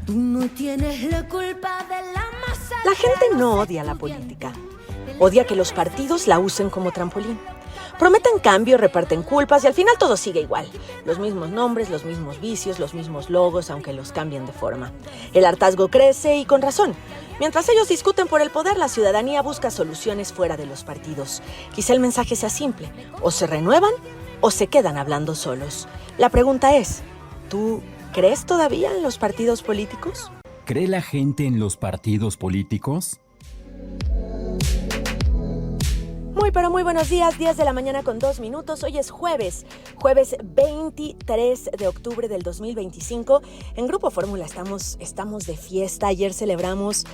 Tú no tienes la culpa de la masa. La gente no odia la política. Odia que los partidos la usen como trampolín. Prometen cambio, reparten culpas y al final todo sigue igual. Los mismos nombres, los mismos vicios, los mismos logos, aunque los cambien de forma. El hartazgo crece y con razón. Mientras ellos discuten por el poder, la ciudadanía busca soluciones fuera de los partidos. Quizá el mensaje sea simple. O se renuevan o se quedan hablando solos. La pregunta es, ¿tú crees todavía en los partidos políticos? ¿Cree la gente en los partidos políticos? Pero muy buenos días, 10 de la mañana con 2 minutos. Hoy es jueves 23 de octubre del 2025. En Grupo Fórmula estamos de fiesta. Ayer celebramos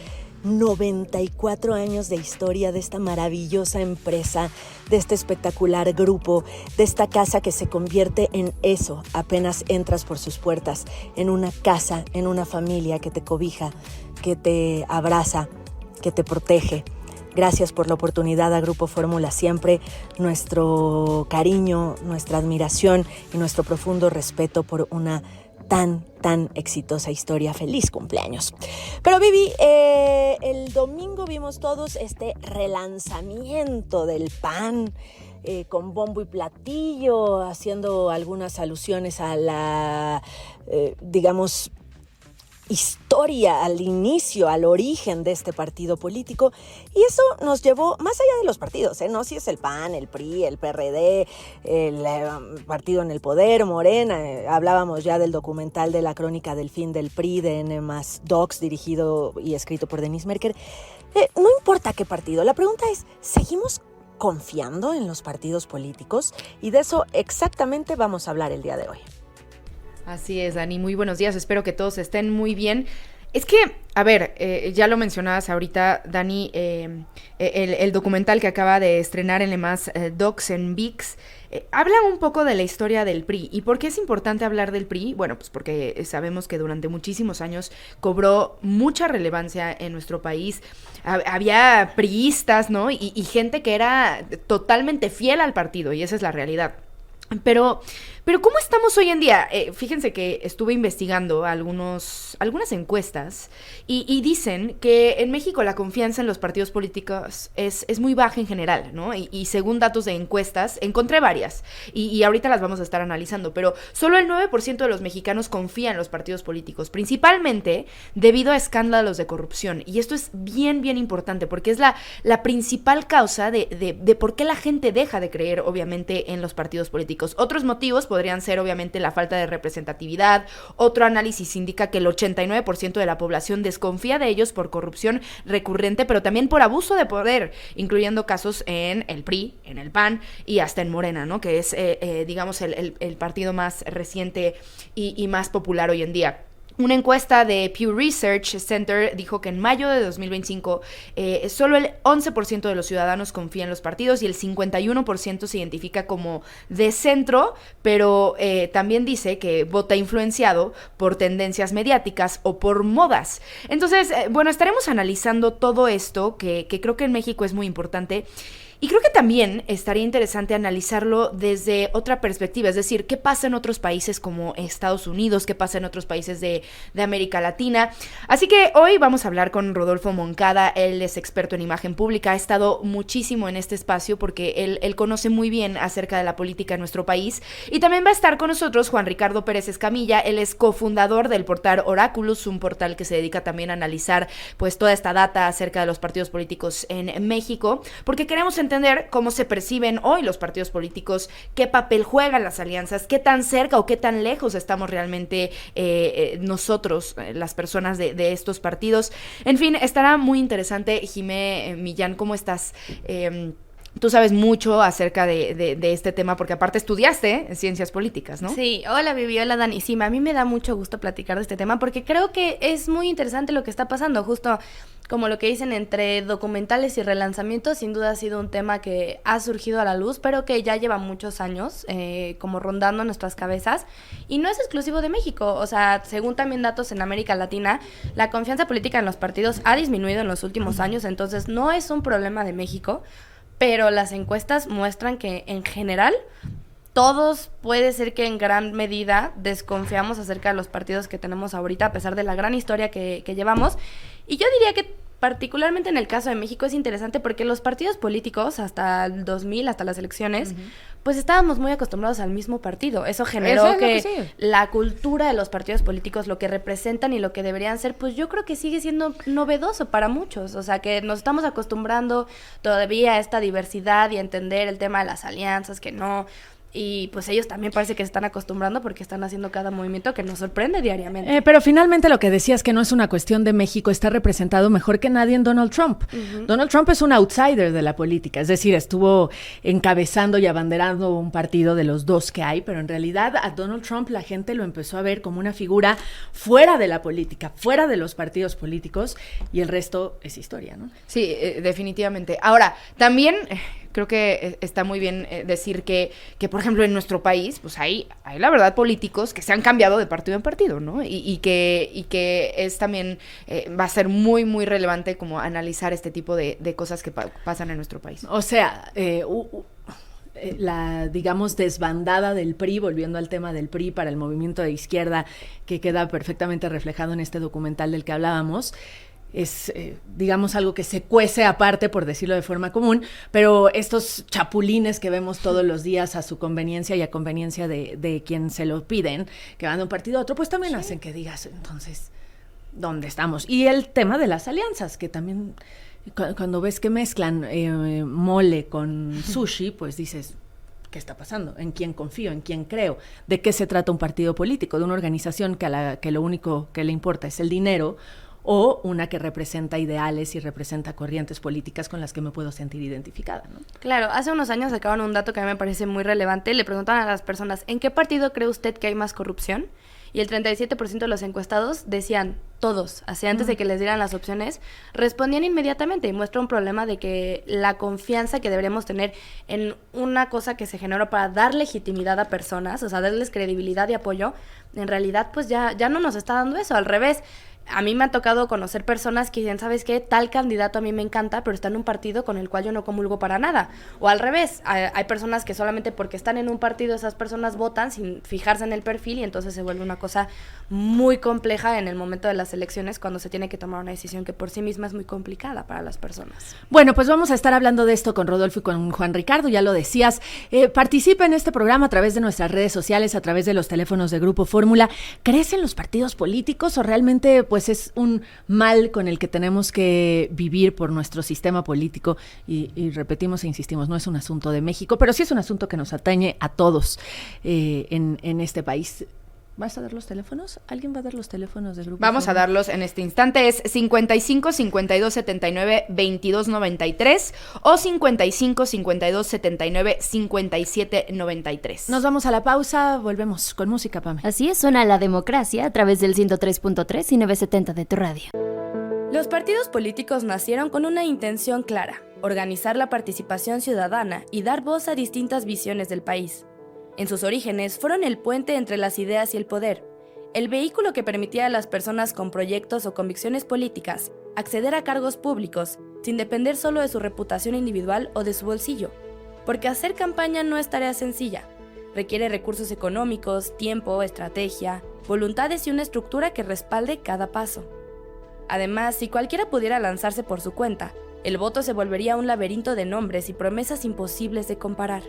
94 años de historia de esta maravillosa empresa, de este espectacular grupo, de esta casa que se convierte en eso apenas entras por sus puertas, en una casa, en una familia que te cobija, que te abraza, que te protege. Gracias por la oportunidad a Grupo Fórmula, siempre nuestro cariño, nuestra admiración y nuestro profundo respeto por una tan exitosa historia. ¡Feliz cumpleaños! Pero Vivi, el domingo vimos todos este relanzamiento del PAN, con bombo y platillo, haciendo algunas alusiones a la, historia, al inicio, al origen de este partido político, y eso nos llevó más allá de los partidos, no si es el PAN, el PRI, el PRD, el partido en el poder, Morena. Hablábamos ya del documental de la crónica del fin del PRI de N+ Docs, dirigido y escrito por Denise Merker. No importa qué partido, la pregunta es, ¿seguimos confiando en los partidos políticos? Y de eso exactamente vamos a hablar el día de hoy. Así es, Dani, muy buenos días, espero que todos estén muy bien. Es que, a ver, ya lo mencionabas ahorita, Dani, el documental que acaba de estrenar en N+ Docs en ViX, habla un poco de la historia del PRI. ¿Y por qué es importante hablar del PRI? Bueno, pues porque sabemos que durante muchísimos años cobró mucha relevancia en nuestro país. Había priistas, ¿no? Y gente que era totalmente fiel al partido, y esa es la realidad. Pero ¿cómo estamos hoy en día? Fíjense que estuve investigando algunas encuestas y dicen que en México la confianza en los partidos políticos es muy baja en general, ¿no? Y según datos de encuestas, encontré varias y ahorita las vamos a estar analizando, pero solo el 9% de los mexicanos confía en los partidos políticos, principalmente debido a escándalos de corrupción. Y esto es bien importante porque es la principal causa de por qué la gente deja de creer, obviamente, en los partidos políticos. Otros motivos podrían ser, obviamente, la falta de representatividad. Otro análisis indica que el 89% de la población desconfía de ellos por corrupción recurrente, pero también por abuso de poder, incluyendo casos en el PRI, en el PAN y hasta en Morena, ¿no? Que es, el partido más reciente y más popular hoy en día. Una encuesta de Pew Research Center dijo que en mayo de 2025 solo el 11% de los ciudadanos confía en los partidos y el 51% se identifica como de centro, pero también dice que vota influenciado por tendencias mediáticas o por modas. Entonces, estaremos analizando todo esto que creo que en México es muy importante. Y creo que también estaría interesante analizarlo desde otra perspectiva, es decir, qué pasa en otros países como Estados Unidos, qué pasa en otros países de América Latina. Así que hoy vamos a hablar con Rodolfo Moncada. Él es experto en imagen pública, ha estado muchísimo en este espacio porque él conoce muy bien acerca de la política en nuestro país. Y también va a estar con nosotros Juan Ricardo Pérez Escamilla. Él es cofundador del portal Oráculos, un portal que se dedica también a analizar pues toda esta data acerca de los partidos políticos en México, porque queremos entender cómo se perciben hoy los partidos políticos, qué papel juegan las alianzas, qué tan cerca o qué tan lejos estamos realmente nosotros, las personas de estos partidos. En fin, estará muy interesante. Jimé Millán, ¿cómo estás? Tú sabes mucho acerca de este tema porque aparte estudiaste en ciencias políticas, ¿no? Sí, hola Vivi, hola Dani. Sí, a mí me da mucho gusto platicar de este tema porque creo que es muy interesante lo que está pasando, justo como lo que dicen entre documentales y relanzamientos. Sin duda ha sido un tema que ha surgido a la luz, pero que ya lleva muchos años como rondando nuestras cabezas y no es exclusivo de México. O sea, según también datos en América Latina, la confianza política en los partidos ha disminuido en los últimos años, entonces no es un problema de México. Pero las encuestas muestran que en general todos puede ser que en gran medida desconfiamos acerca de los partidos que tenemos ahorita, a pesar de la gran historia que llevamos. Y yo diría que particularmente en el caso de México es interesante porque los partidos políticos hasta el 2000, hasta las elecciones, pues estábamos muy acostumbrados al mismo partido. Eso generó que la cultura de los partidos políticos, lo que representan y lo que deberían ser, pues yo creo que sigue siendo novedoso para muchos. O sea, que nos estamos acostumbrando todavía a esta diversidad y a entender el tema de las alianzas, que no... Y pues ellos también parece que se están acostumbrando porque están haciendo cada movimiento que nos sorprende diariamente. Pero finalmente lo que decías, que no es una cuestión de México, está representado mejor que nadie en Donald Trump. Donald Trump es un outsider de la política, es decir, estuvo encabezando y abanderando un partido de los dos que hay, pero en realidad a Donald Trump la gente lo empezó a ver como una figura fuera de la política, fuera de los partidos políticos, y el resto es historia, ¿no? Sí, definitivamente. Ahora, también... creo que está muy bien decir que, por ejemplo, en nuestro país, pues hay la verdad políticos que se han cambiado de partido en partido, ¿no? Y que es también, va a ser muy, muy relevante como analizar este tipo de cosas que pasan en nuestro país. O sea, la, digamos, desbandada del PRI, volviendo al tema del PRI para el movimiento de izquierda, que queda perfectamente reflejado en este documental del que hablábamos, es, digamos, algo que se cuece aparte, por decirlo de forma común, pero estos chapulines que vemos todos los días a su conveniencia y a conveniencia de quien se lo piden, que van de un partido a otro, pues también hacen que digas, entonces, ¿dónde estamos? Y el tema de las alianzas, que también, cuando ves que mezclan mole con sushi, pues dices... ¿Qué está pasando? ¿En quién confío? ¿En quién creo? ¿De qué se trata un partido político? ¿De una organización que lo único que le importa es el dinero, o una que representa ideales y representa corrientes políticas con las que me puedo sentir identificada, ¿no? Claro, hace unos años sacaban un dato que a mí me parece muy relevante. Le preguntaban a las personas, ¿en qué partido cree usted que hay más corrupción? Y el 37% de los encuestados decían, todos, así antes de que les dieran las opciones, respondían inmediatamente, y muestra un problema de que la confianza que deberíamos tener en una cosa que se generó para dar legitimidad a personas, o sea, darles credibilidad y apoyo, en realidad pues ya no nos está dando eso, al revés. A mí me ha tocado conocer personas que dicen, ¿sabes qué? Tal candidato a mí me encanta, pero está en un partido con el cual yo no comulgo para nada. O al revés, hay personas que solamente porque están en un partido, esas personas votan sin fijarse en el perfil, y entonces se vuelve una cosa muy compleja en el momento de las elecciones, cuando se tiene que tomar una decisión que por sí misma es muy complicada para las personas. Bueno, pues vamos a estar hablando de esto con Rodolfo y con Juan Ricardo, ya lo decías. Participa en este programa a través de nuestras redes sociales, a través de los teléfonos de Grupo Fórmula. ¿Crees en los partidos políticos o realmente pues es un mal con el que tenemos que vivir por nuestro sistema político? Y repetimos e insistimos, no es un asunto de México, pero sí es un asunto que nos atañe a todos en este país. ¿Vas a dar los teléfonos? ¿Alguien va a dar los teléfonos del grupo? Vamos a darlos en este instante. Es 55 52 79 22 93 o 55 52 79 57 93. Nos vamos a la pausa, volvemos con música, Pame. Así es, suena La Democracia a través del 103.3 y 970 de tu radio. Los partidos políticos nacieron con una intención clara: organizar la participación ciudadana y dar voz a distintas visiones del país. En sus orígenes fueron el puente entre las ideas y el poder, el vehículo que permitía a las personas con proyectos o convicciones políticas acceder a cargos públicos sin depender solo de su reputación individual o de su bolsillo. Porque hacer campaña no es tarea sencilla. Requiere recursos económicos, tiempo, estrategia, voluntades y una estructura que respalde cada paso. Además, si cualquiera pudiera lanzarse por su cuenta, el voto se volvería un laberinto de nombres y promesas imposibles de comparar.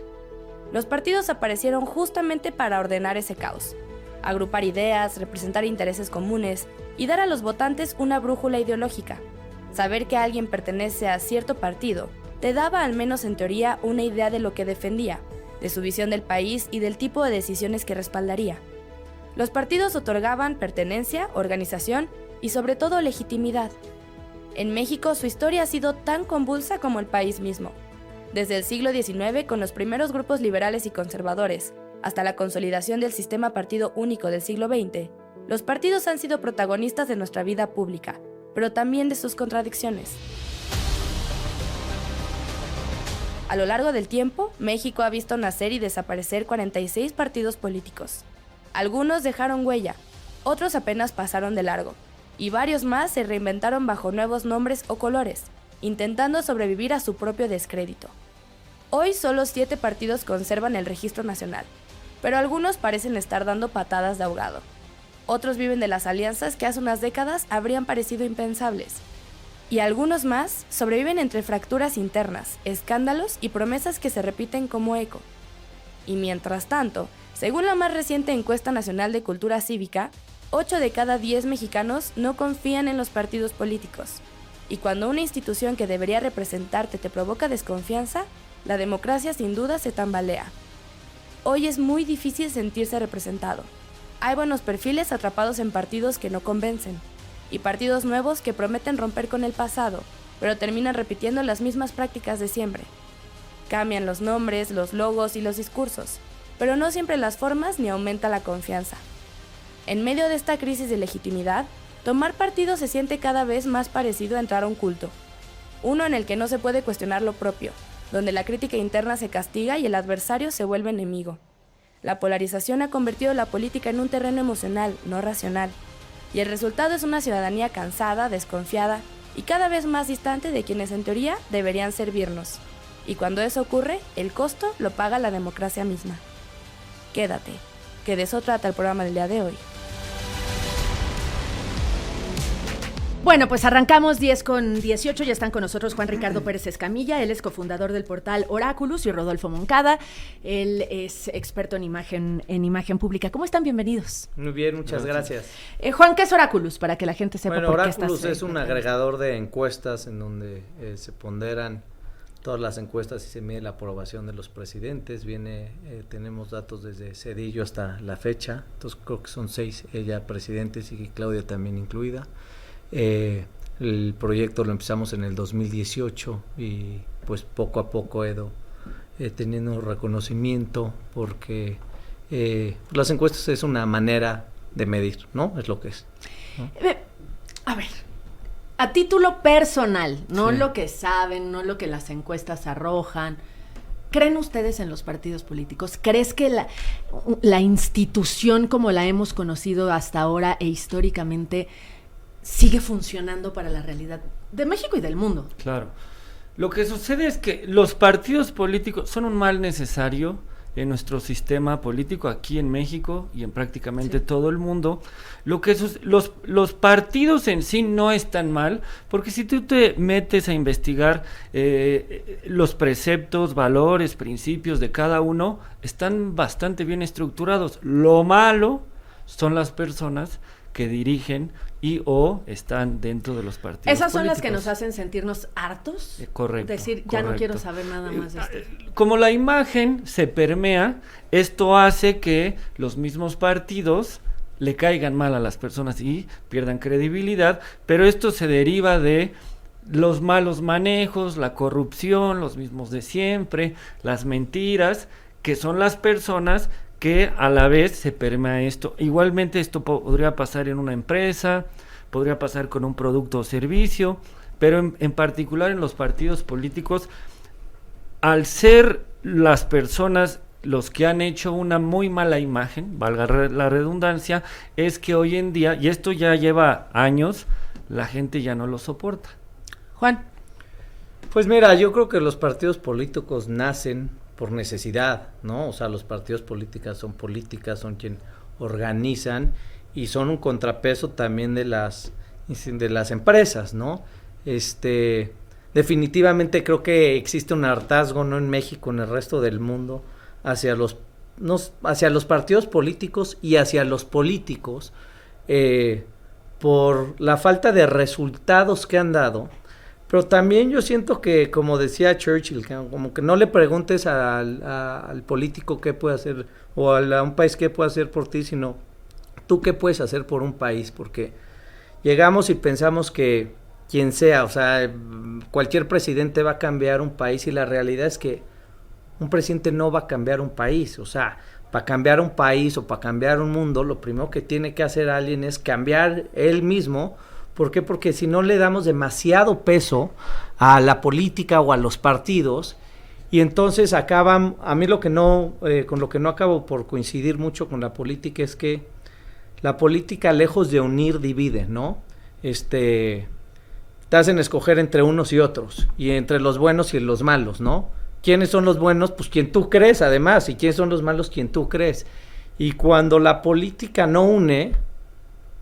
Los partidos aparecieron justamente para ordenar ese caos, agrupar ideas, representar intereses comunes y dar a los votantes una brújula ideológica. Saber que alguien pertenece a cierto partido te daba, al menos en teoría, una idea de lo que defendía, de su visión del país y del tipo de decisiones que respaldaría. Los partidos otorgaban pertenencia, organización y sobre todo legitimidad. En México su historia ha sido tan convulsa como el país mismo. Desde el siglo XIX, con los primeros grupos liberales y conservadores, hasta la consolidación del sistema partido único del siglo XX, los partidos han sido protagonistas de nuestra vida pública, pero también de sus contradicciones. A lo largo del tiempo, México ha visto nacer y desaparecer 46 partidos políticos. Algunos dejaron huella, otros apenas pasaron de largo, y varios más se reinventaron bajo nuevos nombres o colores, intentando sobrevivir a su propio descrédito. Hoy solo 7 partidos conservan el registro nacional, pero algunos parecen estar dando patadas de ahogado. Otros viven de las alianzas que hace unas décadas habrían parecido impensables. Y algunos más sobreviven entre fracturas internas, escándalos y promesas que se repiten como eco. Y mientras tanto, según la más reciente encuesta nacional de cultura cívica, 8 de cada 10 mexicanos no confían en los partidos políticos. Y cuando una institución que debería representarte te provoca desconfianza, la democracia sin duda se tambalea. Hoy es muy difícil sentirse representado. Hay buenos perfiles atrapados en partidos que no convencen, y partidos nuevos que prometen romper con el pasado, pero terminan repitiendo las mismas prácticas de siempre. Cambian los nombres, los logos y los discursos, pero no siempre las formas ni aumenta la confianza. En medio de esta crisis de legitimidad, tomar partido se siente cada vez más parecido a entrar a un culto. Uno en el que no se puede cuestionar lo propio, donde la crítica interna se castiga y el adversario se vuelve enemigo. La polarización ha convertido la política en un terreno emocional, no racional, y el resultado es una ciudadanía cansada, desconfiada y cada vez más distante de quienes en teoría deberían servirnos. Y cuando eso ocurre, el costo lo paga la democracia misma. Quédate, que de eso trata el programa del día de hoy. Bueno, pues arrancamos 10:18, ya están con nosotros Juan Ricardo Pérez Escamilla, él es cofundador del portal Oráculos, y Rodolfo Moncada, él es experto en imagen pública. ¿Cómo están? Bienvenidos. Muy bien, muchas gracias. Juan, ¿qué es Oráculos? Para que la gente sepa Bueno, por qué Oráculos estás es un agregador de encuestas en donde se ponderan todas las encuestas y se mide la aprobación de los presidentes. Tenemos datos desde Cedillo hasta la fecha, entonces creo que son 6 ella presidentes y Claudia también incluida. El proyecto lo empezamos en el 2018 y pues poco a poco he ido teniendo reconocimiento porque las encuestas es una manera de medir, ¿no? Es lo que es, ¿no? A ver, a título personal, no Sí. lo que saben, no lo que las encuestas arrojan, ¿creen ustedes en los partidos políticos? ¿Crees que la institución como la hemos conocido hasta ahora e históricamente sigue funcionando para la realidad de México y del mundo? Claro. Lo que sucede es que los partidos políticos son un mal necesario en nuestro sistema político aquí en México y en prácticamente todo el mundo. Los partidos en sí no están mal, porque si tú te metes a investigar los preceptos, valores, principios de cada uno, están bastante bien estructurados. Lo malo son las personas que dirigen y o están dentro de los partidos ¿Esas son políticos. las que nos hacen sentirnos hartos? Correcto. Decir, ya no correcto. quiero saber nada más de esto. Como la imagen se permea, esto hace que los mismos partidos le caigan mal a las personas y pierdan credibilidad, pero esto se deriva de los malos manejos, la corrupción, los mismos de siempre, las mentiras, que son las personas que a la vez se permea esto. Igualmente esto podría pasar en una empresa, podría pasar con un producto o servicio, pero en particular en los partidos políticos, al ser las personas los que han hecho una muy mala imagen, valga la redundancia, es que hoy en día, y esto ya lleva años, la gente ya no lo soporta. Juan. Pues mira, yo creo que los partidos políticos nacen por necesidad, ¿no? O sea, los partidos políticos son quien organizan y son un contrapeso también de las empresas, ¿no? Definitivamente creo que existe un hartazgo, no en México, en el resto del mundo, hacia los partidos políticos y hacia los políticos por la falta de resultados que han dado. Pero también yo siento que, como decía Churchill, como que no le preguntes al político qué puede hacer, o a un país qué puede hacer por ti, sino tú qué puedes hacer por un país, porque llegamos y pensamos que quien sea, o sea, cualquier presidente va a cambiar un país, y la realidad es que un presidente no va a cambiar un país. O sea, para cambiar un país o para cambiar un mundo, lo primero que tiene que hacer alguien es cambiar él mismo. ¿Por qué? Porque si no le damos demasiado peso a la política o a los partidos, y entonces acaban, a mí con lo que no acabo por coincidir mucho con la política es que la política, lejos de unir, divide, ¿no? Te hacen escoger entre unos y otros, y entre los buenos y los malos, ¿no? quiénes son los buenos, pues quien tú crees además, y quiénes son los malos, quien tú crees. Y cuando la política no une,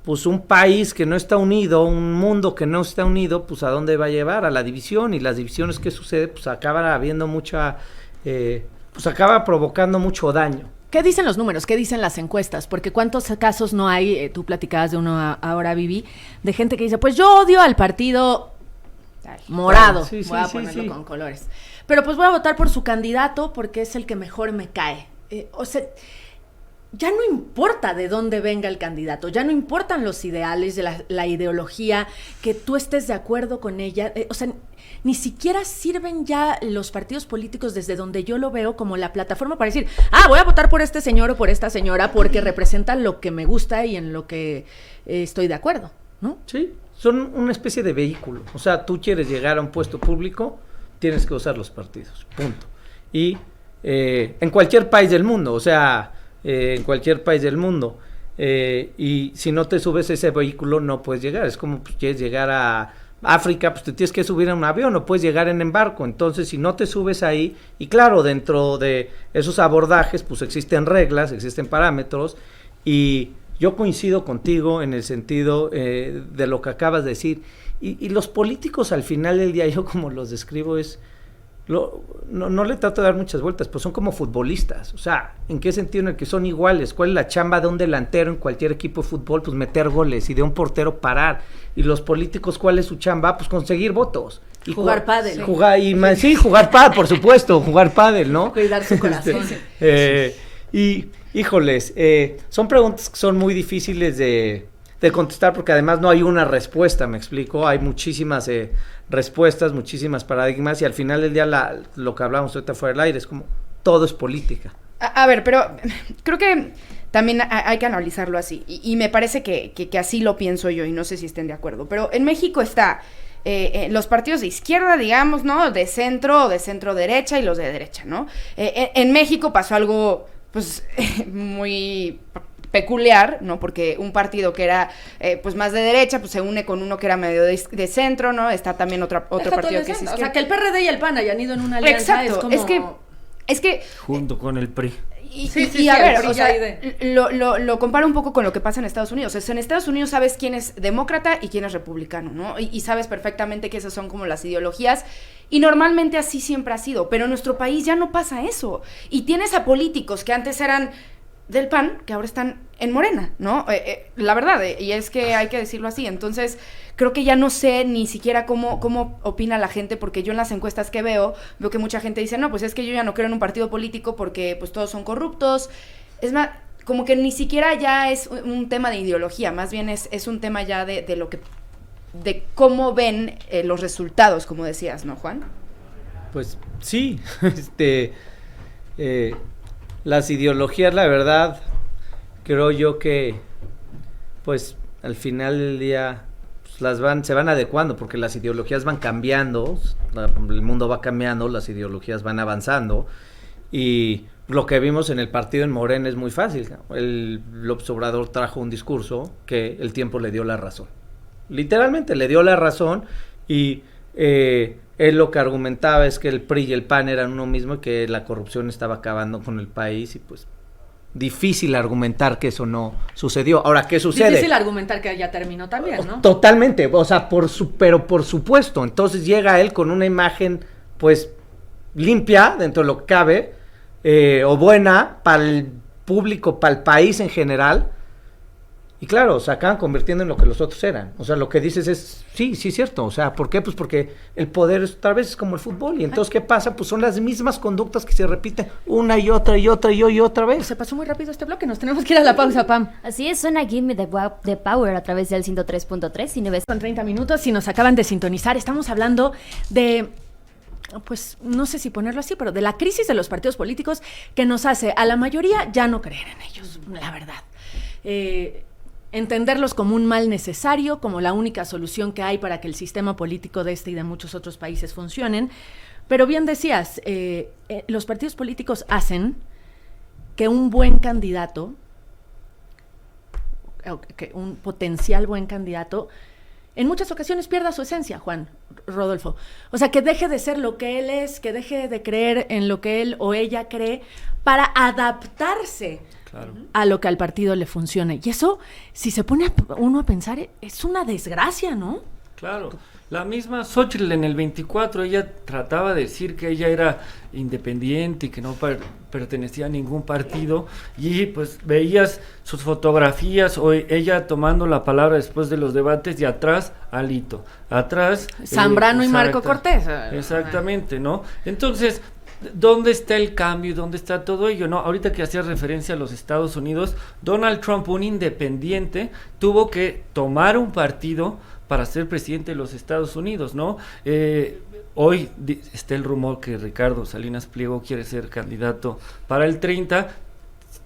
pues un país que no está unido, un mundo que no está unido, pues ¿a dónde va a llevar? A la división, y las divisiones que sucede, pues acaba habiendo mucha, pues acaba provocando mucho daño. ¿Qué dicen los números? ¿Qué dicen las encuestas? Porque cuántos casos no hay, tú platicabas de uno ahora, Vivi, de gente que dice, pues yo odio al partido morado, Sí, voy a sí, ponerlo sí. con colores, pero pues voy a votar por su candidato porque es el que mejor me cae. O sea, ya no importa de dónde venga el candidato, ya no importan los ideales, de la ideología, que tú estés de acuerdo con ella, o sea, ni siquiera sirven ya los partidos políticos desde donde yo lo veo como la plataforma para decir, voy a votar por este señor o por esta señora porque representan lo que me gusta y en lo que estoy de acuerdo, ¿no? Sí, son una especie de vehículo. O sea, tú quieres llegar a un puesto público, tienes que usar los partidos, punto. Y en cualquier país del mundo, o sea, en cualquier país del mundo. Y si no te subes a ese vehículo, no puedes llegar. Es como pues, quieres llegar a África, pues te tienes que subir a un avión, no puedes llegar en barco. Entonces, si no te subes ahí, y claro, dentro de esos abordajes, pues existen reglas, existen parámetros, y yo coincido contigo en el sentido de lo que acabas de decir. Y los políticos al final del día, yo como los describo es... No le trato de dar muchas vueltas, pues son como futbolistas. O sea, ¿en qué sentido? En el que son iguales. ¿Cuál es la chamba de un delantero en cualquier equipo de fútbol? Pues meter goles, y de un portero parar. Y los políticos, ¿cuál es su chamba? Pues conseguir votos. Y jugar pádel. Jugar pádel, por supuesto, jugar pádel, ¿no? Cuidar su corazón. Y, híjoles, son preguntas que son muy difíciles de contestar, porque además no hay una respuesta, me explico, hay muchísimas respuestas, muchísimas paradigmas, y al final del día lo que hablamos ahorita fuera del aire es como, todo es política. A ver, pero creo que también hay que analizarlo así, y me parece que así lo pienso yo, y no sé si estén de acuerdo, pero en México está los partidos de izquierda, digamos, ¿no? De centro derecha y los de derecha, ¿no? En México pasó algo, pues, muy peculiar, ¿no? Porque un partido que era pues más de derecha, pues se une con uno que era medio de centro, ¿no? Está también otro partido que es izquierda. O sea, que el PRD y el PAN hayan ido en una alianza. Exacto, es como... es que junto con el PRI. Y a ver, o sea, lo comparo un poco con lo que pasa en Estados Unidos. O sea, en Estados Unidos sabes quién es demócrata y quién es republicano, ¿no? Y sabes perfectamente que esas son como las ideologías. Y normalmente así siempre ha sido. Pero en nuestro país ya no pasa eso. Y tienes a políticos que antes eran del PAN, que ahora están en Morena, ¿no? La verdad, y es que hay que decirlo así. Entonces, creo que ya no sé ni siquiera cómo opina la gente, porque yo en las encuestas que veo que mucha gente dice, no, pues es que yo ya no creo en un partido político porque pues todos son corruptos. Es más, como que ni siquiera ya es un tema de ideología, más bien es un tema ya de lo que, de cómo ven los resultados, como decías, ¿no, Juan? Pues sí, las ideologías, la verdad, creo yo que, pues, al final del día, pues, se van adecuando, porque las ideologías van cambiando, el mundo va cambiando, las ideologías van avanzando, y lo que vimos en el partido en Morena es muy fácil. El López Obrador trajo un discurso que el tiempo le dio la razón. Literalmente le dio la razón, y él lo que argumentaba es que el PRI y el PAN eran uno mismo y que la corrupción estaba acabando con el país, y pues difícil argumentar que eso no sucedió. Ahora, ¿qué sucede? Difícil argumentar que ya terminó también, ¿no? Totalmente, o sea, pero por supuesto. Entonces llega él con una imagen, pues, limpia, dentro de lo que cabe, o buena para el público, para el país en general. Y claro, se acaban convirtiendo en lo que los otros eran. O sea, lo que dices es, sí, cierto. O sea, ¿por qué? Pues porque el poder tal vez es como el fútbol. Y entonces, ¿qué pasa? Pues son las mismas conductas que se repiten una y otra y otra y otra vez. Se pasó muy rápido este bloque, nos tenemos que ir a la pausa, Pam. Así es, suena Give Me the Power a través del 103.3 y 9. Son 30 minutos, si nos acaban de sintonizar, estamos hablando de, pues, no sé si ponerlo así, pero de la crisis de los partidos políticos que nos hace a la mayoría ya no creer en ellos, la verdad. Entenderlos como un mal necesario, como la única solución que hay para que el sistema político de este y de muchos otros países funcionen. Pero bien decías, los partidos políticos hacen que un buen candidato, que un potencial buen candidato, en muchas ocasiones pierda su esencia, Juan Rodolfo. O sea, que deje de ser lo que él es, que deje de creer en lo que él o ella cree para adaptarse a lo que al partido le funcione. Y eso, si se pone uno a pensar, es una desgracia, ¿no? Claro. La misma Xóchitl en el 24, ella trataba de decir que ella era independiente y que no pertenecía a ningún partido, y pues veías sus fotografías o ella tomando la palabra después de los debates, y atrás Alito, atrás Zambrano y Marco Cortés. Exactamente, ¿no? Entonces, ¿dónde está el cambio y dónde está todo ello? No, ahorita que hacías referencia a los Estados Unidos, Donald Trump, un independiente, tuvo que tomar un partido para ser presidente de los Estados Unidos, ¿no? Hoy está el rumor que Ricardo Salinas Pliego quiere ser candidato para el 30,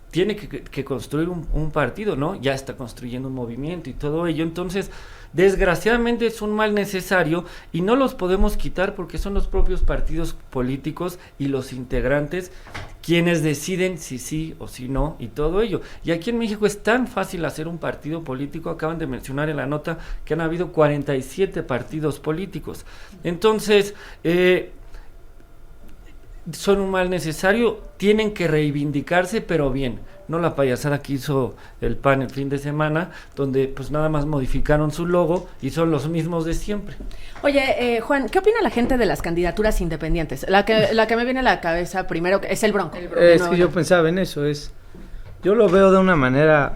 tiene que construir un partido, ¿no? Ya está construyendo un movimiento y todo ello, entonces, desgraciadamente es un mal necesario y no los podemos quitar porque son los propios partidos políticos y los integrantes quienes deciden si sí o si no y todo ello. Y aquí en México es tan fácil hacer un partido político, acaban de mencionar en la nota que han habido 47 partidos políticos. Entonces, son un mal necesario, tienen que reivindicarse, pero bien, no la payasada que hizo el PAN el fin de semana, donde pues nada más modificaron su logo y son los mismos de siempre. Oye, Juan, ¿qué opina la gente de las candidaturas independientes? La que me viene a la cabeza primero es el Bronco. Es que yo pensaba en eso, yo lo veo de una manera,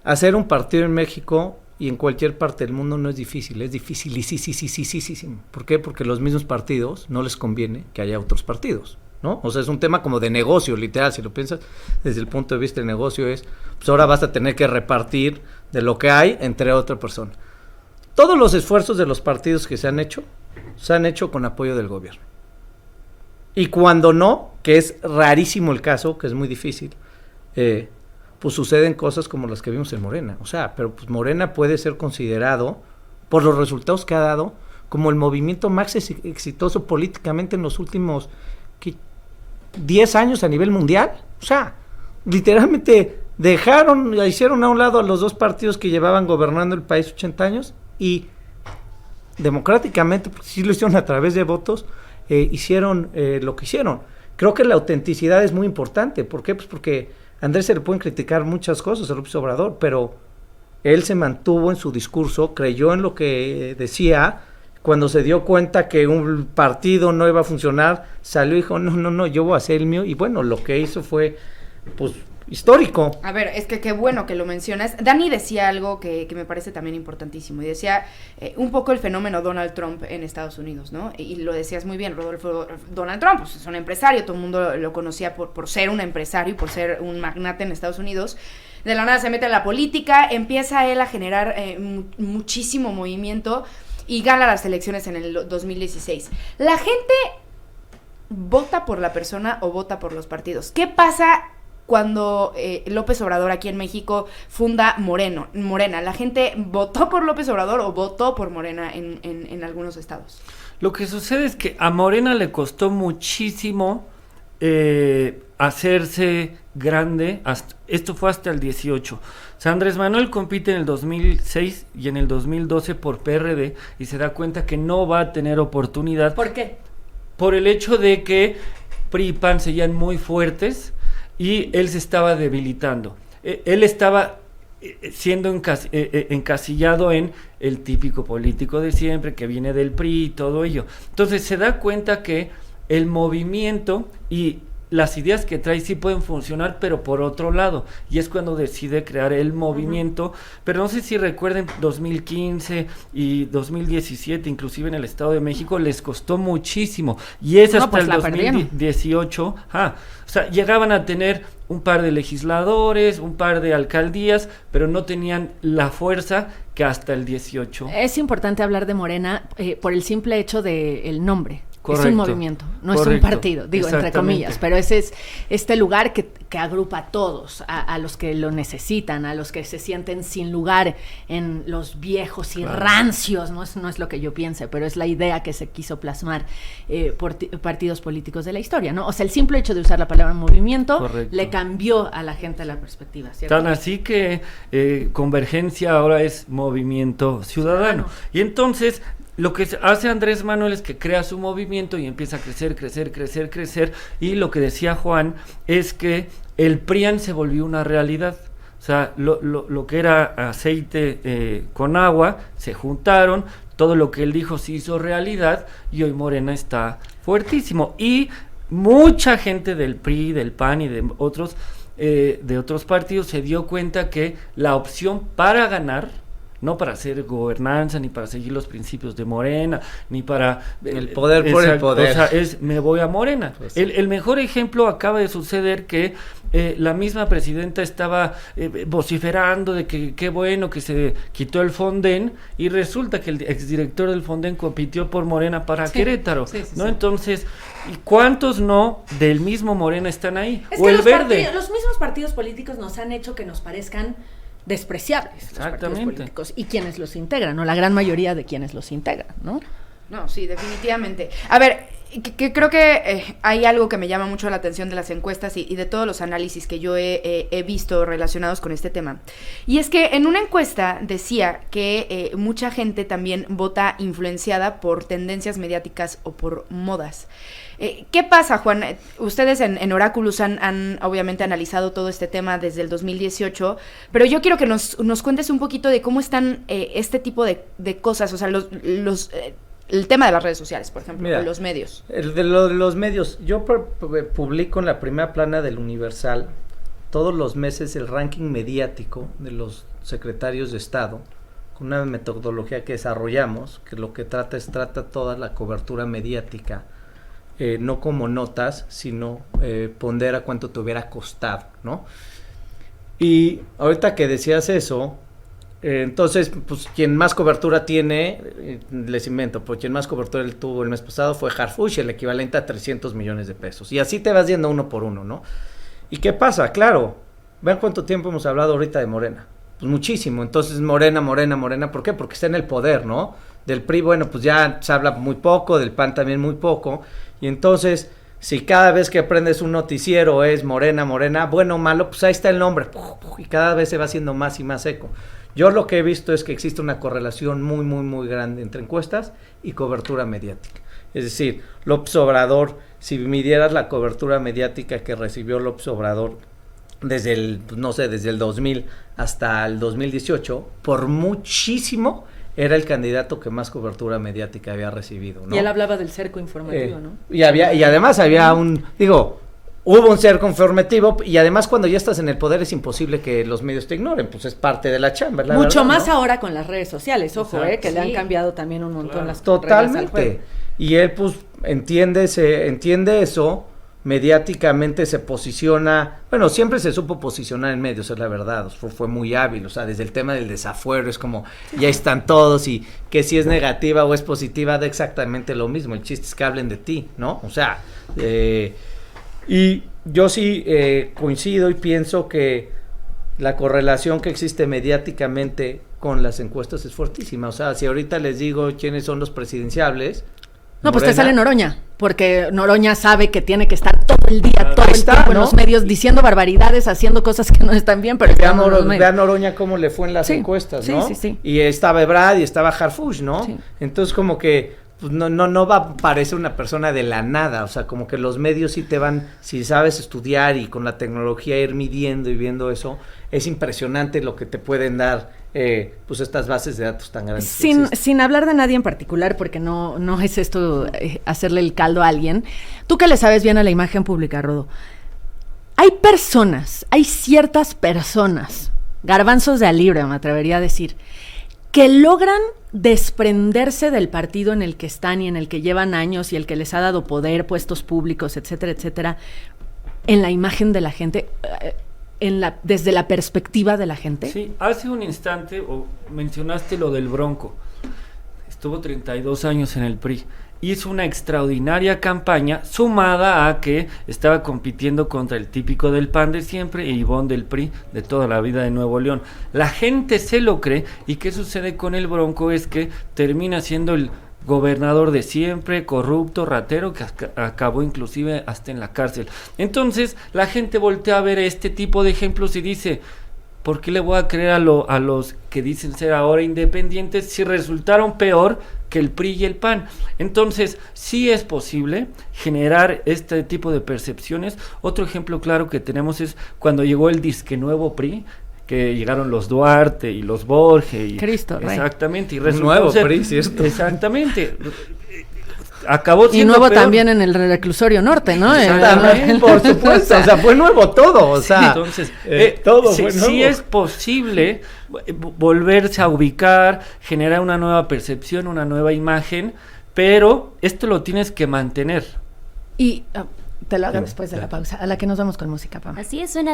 hacer un partido en México y en cualquier parte del mundo no es difícil, es dificilísimo. ¿Por qué? Porque los mismos partidos no les conviene que haya otros partidos, ¿no? O sea, es un tema como de negocio, literal, si lo piensas desde el punto de vista de negocio pues ahora vas a tener que repartir de lo que hay entre otra persona. Todos los esfuerzos de los partidos que se han hecho con apoyo del gobierno. Y cuando no, que es rarísimo el caso, que es muy difícil, pues suceden cosas como las que vimos en Morena. O sea, pero pues Morena puede ser considerado, por los resultados que ha dado, como el movimiento más exitoso políticamente en los últimos 10 años a nivel mundial. O sea, literalmente hicieron a un lado a los dos partidos que llevaban gobernando el país 80 años y democráticamente, porque sí lo hicieron a través de votos, hicieron lo que hicieron. Creo que la autenticidad es muy importante. ¿Por qué? Pues porque a Andrés se le pueden criticar muchas cosas a López Obrador, pero él se mantuvo en su discurso, creyó en lo que decía. Cuando se dio cuenta que un partido no iba a funcionar, salió y dijo, no, yo voy a hacer el mío. Y bueno, lo que hizo fue, pues, histórico. A ver, es que qué bueno que lo mencionas. Dani decía algo que me parece también importantísimo, y decía un poco el fenómeno Donald Trump en Estados Unidos, ¿no? Y lo decías muy bien, Rodolfo. Donald Trump pues, es un empresario, todo el mundo lo conocía por ser un empresario y por ser un magnate en Estados Unidos. De la nada se mete a la política, empieza él a generar muchísimo movimiento y gana las elecciones en el 2016. La gente vota por la persona o vota por los partidos. ¿Qué pasa cuando López Obrador aquí en México funda Morena? ¿La gente votó por López Obrador o votó por Morena en algunos estados? Lo que sucede es que a Morena le costó muchísimo hacerse grande, esto fue hasta el 18. O sea, Andrés Manuel compite en el 2006 y en el 2012 por PRD y se da cuenta que no va a tener oportunidad. ¿Por qué? Por el hecho de que PRI y PAN seguían muy fuertes y él se estaba debilitando. Él estaba siendo encasillado en el típico político de siempre que viene del PRI y todo ello. Entonces se da cuenta que el movimiento y las ideas que trae sí pueden funcionar, pero por otro lado, y es cuando decide crear el movimiento. Pero no sé si recuerden 2015 y 2017, inclusive en el Estado de México, les costó muchísimo, y es hasta el 2018, o sea, llegaban a tener un par de legisladores, un par de alcaldías, pero no tenían la fuerza que hasta el 18. Es importante hablar de Morena por el simple hecho del nombre. Correcto. Es un movimiento, no es un Correcto. partido, digo, entre Exactamente. comillas, pero ese es este lugar que agrupa a todos, a los que lo necesitan, a los que se sienten sin lugar en los viejos y rancios, no es lo que yo piense, pero es la idea que se quiso plasmar por partidos políticos de la historia, ¿no? O sea, el simple hecho de usar la palabra movimiento Correcto. le cambió a la gente la perspectiva, ¿cierto? Tan así que Convergencia ahora es Movimiento Ciudadano. Y entonces lo que hace Andrés Manuel es que crea su movimiento y empieza a crecer. Y lo que decía Juan es que el PRIAN se volvió una realidad. O sea, lo que era aceite con agua, se juntaron, todo lo que él dijo se hizo realidad y hoy Morena está fuertísimo. Y mucha gente del PRI, del PAN y de otros partidos se dio cuenta que la opción para ganar, no para hacer gobernanza, ni para seguir los principios de Morena, ni para... El poder por el poder. O sea, me voy a Morena. Pues, el mejor ejemplo acaba de suceder que la misma presidenta estaba vociferando de que qué bueno que se quitó el Fonden, y resulta que el exdirector del Fonden compitió por Morena para Querétaro, ¿no? Entonces, ¿y cuántos no del mismo Morena están ahí? Es o que el verde. los mismos partidos políticos nos han hecho que nos parezcan despreciables, los partidos Exactamente. políticos, y quienes los integran, o la gran mayoría de quienes los integran, ¿no? No, sí, definitivamente. A ver, que creo que hay algo que me llama mucho la atención de las encuestas y de todos los análisis que yo he visto relacionados con este tema. Y es que en una encuesta decía que mucha gente también vota influenciada por tendencias mediáticas o por modas. ¿Qué pasa, Juan? Ustedes en Oráculos han obviamente analizado todo este tema desde el 2018, pero yo quiero que nos cuentes un poquito de cómo están este tipo de cosas, o sea, el tema de las redes sociales, por ejemplo, o los medios. El de los medios, yo publico en la primera plana del Universal todos los meses el ranking mediático de los secretarios de Estado, con una metodología que desarrollamos, que lo que trata toda la cobertura mediática, no como notas, sino pondera cuánto te hubiera costado, ¿no? Y ahorita que decías eso, entonces, pues quien más cobertura tiene, les invento, pues quien más cobertura tuvo el mes pasado fue Harfuch, el equivalente a 300 millones de pesos. Y así te vas yendo uno por uno, ¿no? ¿Y qué pasa? Claro, vean cuánto tiempo hemos hablado ahorita de Morena. Pues muchísimo. Entonces, Morena. ¿Por qué? Porque está en el poder, ¿no? Del PRI, bueno, pues ya se habla muy poco, del PAN también muy poco. Y entonces, si cada vez que prendes un noticiero es Morena, bueno o malo, pues ahí está el nombre. Y cada vez se va haciendo más y más eco. Yo lo que he visto es que existe una correlación muy, muy, muy grande entre encuestas y cobertura mediática. Es decir, López Obrador, si midieras la cobertura mediática que recibió López Obrador desde el 2000 hasta el 2018, por muchísimo era el candidato que más cobertura mediática había recibido, ¿no? Y él hablaba del cerco informativo, ¿no? Y además había hubo un cerco informativo, y además cuando ya estás en el poder es imposible que los medios te ignoren, pues es parte de la chamba, la Mucho verdad, más ¿no? ahora con las redes sociales, ojo, Exacto. que le han cambiado también un montón las reglas al Totalmente. juego. Y él pues entiende eso, mediáticamente se posiciona, bueno, siempre se supo posicionar en medios, es la verdad, fue muy hábil, o sea, desde el tema del desafuero, es como, ya están todos, y que si es negativa o es positiva, da exactamente lo mismo, el chiste es que hablen de ti, ¿no? O sea, y yo sí coincido y pienso que la correlación que existe mediáticamente con las encuestas es fuertísima. O sea, si ahorita les digo quiénes son los presidenciables... No, pues te Morena, sale Noroña, porque Noroña sabe que tiene que estar todo el día, todo Ahí el está, tiempo en ¿no? los medios, diciendo barbaridades, haciendo cosas que no están bien, pero Vean están en los medios. vean Noroña cómo le fue en las Sí, encuestas, sí, ¿no? sí, sí. Y estaba Ebrard y estaba Harfuch, ¿no? Sí. Entonces como que pues, no va a parecer una persona de la nada, o sea, como que los medios sí te van, si sabes estudiar y con la tecnología ir midiendo y viendo eso, es impresionante lo que te pueden dar pues estas bases de datos tan grandes. Sin hablar de nadie en particular, porque no es esto hacerle el caldo a alguien, tú que le sabes bien a la imagen pública, Rodo, hay ciertas personas, garbanzos de a libre, me atrevería a decir, que logran desprenderse del partido en el que están y en el que llevan años y el que les ha dado poder, puestos públicos, etcétera, en la imagen de la gente, desde la perspectiva de la gente. Sí, hace un instante mencionaste lo del Bronco. estuvo 32 años en el PRI. Hizo una extraordinaria campaña sumada a que estaba compitiendo contra el típico del PAN de siempre e Ivonne del PRI de toda la vida de Nuevo León. La gente se lo cree y ¿qué sucede con el Bronco? Es que termina siendo el gobernador de siempre, corrupto, ratero, que acabó inclusive hasta en la cárcel. Entonces la gente voltea a ver este tipo de ejemplos y dice, ¿por qué le voy a creer a los que dicen ser ahora independientes si resultaron peor que el PRI y el PAN? Entonces, sí es posible generar este tipo de percepciones. Otro ejemplo claro que tenemos es cuando llegó el disque nuevo PRI, que llegaron los Duarte y los Borges. Cristo Rey. Exactamente. Y Nuevo PRI, ¿cierto? Exactamente. Acabó Y siendo nuevo peor. también en el reclusorio norte, ¿no? También, por supuesto, o sea, fue nuevo todo, o sea, entonces, todo sí, fue nuevo. sí es posible volverse a ubicar, generar una nueva percepción, una nueva imagen, pero esto lo tienes que mantener. Y te lo hago después de la pausa, a la que nos vamos con música, Pam. Así es, suena